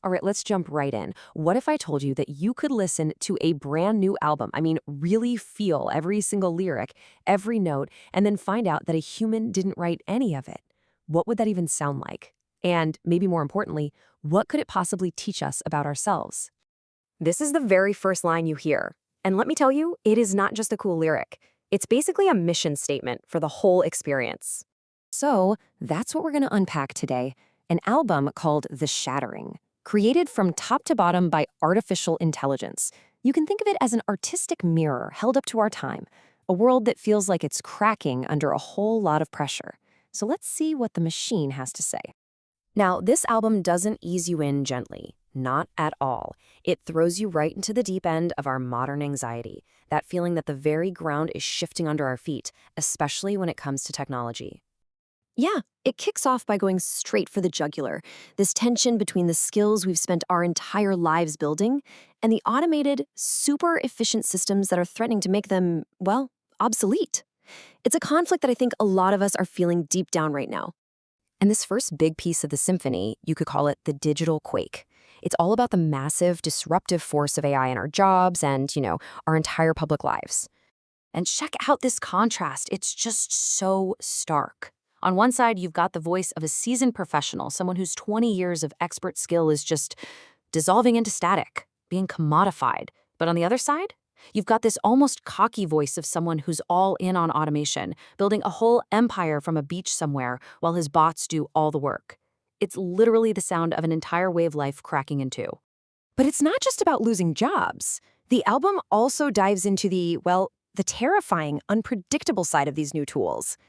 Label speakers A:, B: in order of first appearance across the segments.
A: All right, let's jump right in. What if I told you that you could listen to a brand new album? I mean, really feel every single lyric, every note, and then find out that a human didn't write any of it? What would that even sound like? And maybe more importantly, what could it possibly teach us about ourselves? This is the very first line you hear. And let me tell you, it is not just a cool lyric. It's basically a mission statement for the whole experience. So that's what we're going to unpack today. An album called The Shattering, created from top to bottom by artificial intelligence. You can think of it as an artistic mirror held up to our time, a world that feels like it's cracking under a whole lot of pressure. So let's see what the machine has to say. Now, this album doesn't ease you in gently. Not at all. It throws you right into the deep end of our modern anxiety, that feeling that the very ground is shifting under our feet, especially when it comes to technology. Yeah, it kicks off by going straight for the jugular, this tension between the skills we've spent our entire lives building and the automated, super efficient systems that are threatening to make them, well, obsolete. It's a conflict that I think a lot of us are feeling deep down right now. And this first big piece of the symphony, you could call it the digital quake. It's all about the massive, disruptive force of AI in our jobs and, our entire public lives. And check out this contrast. It's just so stark. On one side, you've got the voice of a seasoned professional, someone whose 20 years of expert skill is just dissolving into static, being commodified. But on the other side, you've got this almost cocky voice of someone who's all in on automation, building a whole empire from a beach somewhere while his bots do all the work. It's literally the sound of an entire way of life cracking in two. But it's not just about losing jobs. The album also dives into the terrifying, unpredictable side of these new tools.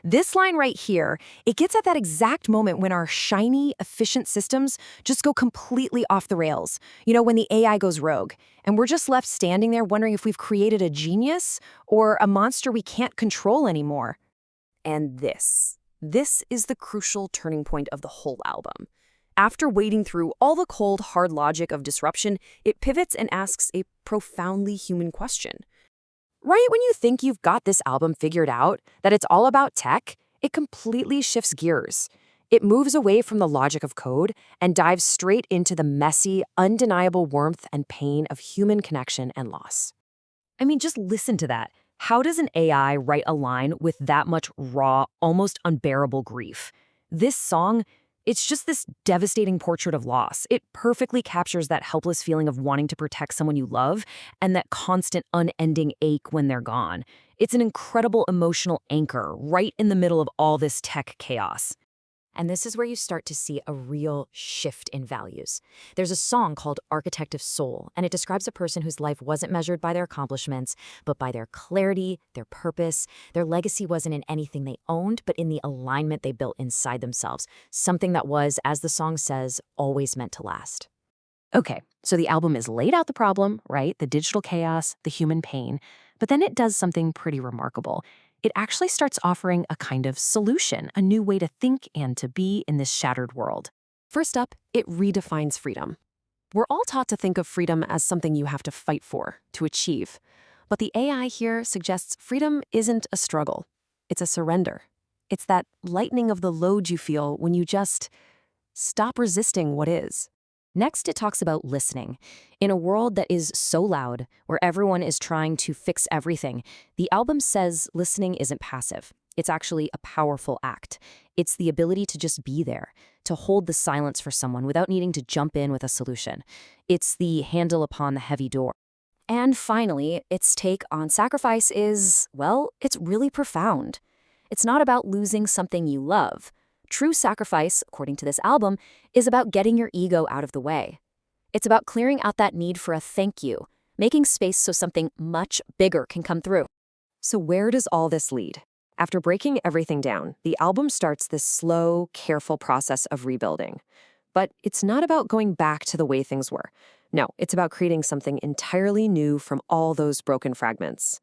A: This line right here, it gets at that exact moment when our shiny, efficient systems just go completely off the rails. When the AI goes rogue, and we're just left standing there wondering if we've created a genius or a monster we can't control anymore. And this is the crucial turning point of the whole album. After wading through all the cold, hard logic of disruption, it pivots and asks a profoundly human question. Right when you think you've got this album figured out, that it's all about tech, it completely shifts gears. It moves away from the logic of code and dives straight into the messy, undeniable warmth and pain of human connection and loss. I mean, just listen to that. How does an AI write a line with that much raw, almost unbearable grief? This song, it's just this devastating portrait of loss. It perfectly captures that helpless feeling of wanting to protect someone you love and that constant, unending ache when they're gone. It's an incredible emotional anchor right in the middle of all this tech chaos. And this is where you start to see a real shift in values. There's a song called Architect of Soul, and it describes a person whose life wasn't measured by their accomplishments, but by their clarity, their purpose. Their legacy wasn't in anything they owned, but in the alignment they built inside themselves, something that was, as the song says, always meant to last. Okay, so the album is laid out the problem, right? The digital chaos, the human pain, but then it does something pretty remarkable. It actually starts offering a kind of solution, a new way to think and to be in this shattered world. First up, it redefines freedom. We're all taught to think of freedom as something you have to fight for, to achieve. But the AI here suggests freedom isn't a struggle. It's a surrender. It's that lightening of the load you feel when you just stop resisting what is. Next, it talks about listening. In a world that is so loud, where everyone is trying to fix everything, the album says listening isn't passive. It's actually a powerful act. It's the ability to just be there, to hold the silence for someone without needing to jump in with a solution. It's the handle upon the heavy door. And finally, its take on sacrifice is, it's really profound. It's not about losing something you love. True sacrifice, according to this album, is about getting your ego out of the way. It's about clearing out that need for a thank you, making space so something much bigger can come through. So where does all this lead? After breaking everything down, the album starts this slow, careful process of rebuilding. But it's not about going back to the way things were. No, it's about creating something entirely new from all those broken fragments.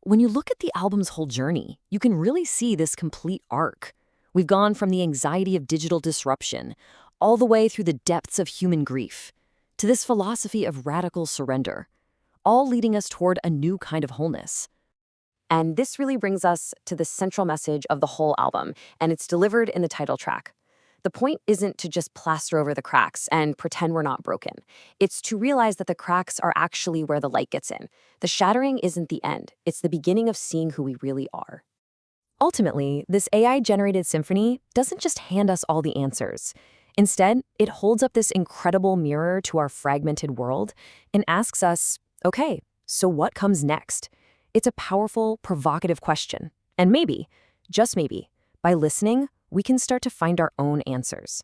A: When you look at the album's whole journey, you can really see this complete arc. We've gone from the anxiety of digital disruption all the way through the depths of human grief to this philosophy of radical surrender, all leading us toward a new kind of wholeness. And this really brings us to the central message of the whole album, and it's delivered in the title track. The point isn't to just plaster over the cracks and pretend we're not broken. It's to realize that the cracks are actually where the light gets in. The shattering isn't the end, it's the beginning of seeing who we really are. Ultimately, this AI-generated symphony doesn't just hand us all the answers. Instead, it holds up this incredible mirror to our fragmented world and asks us, okay, so what comes next? It's a powerful, provocative question. And maybe, just maybe, by listening, we can start to find our own answers.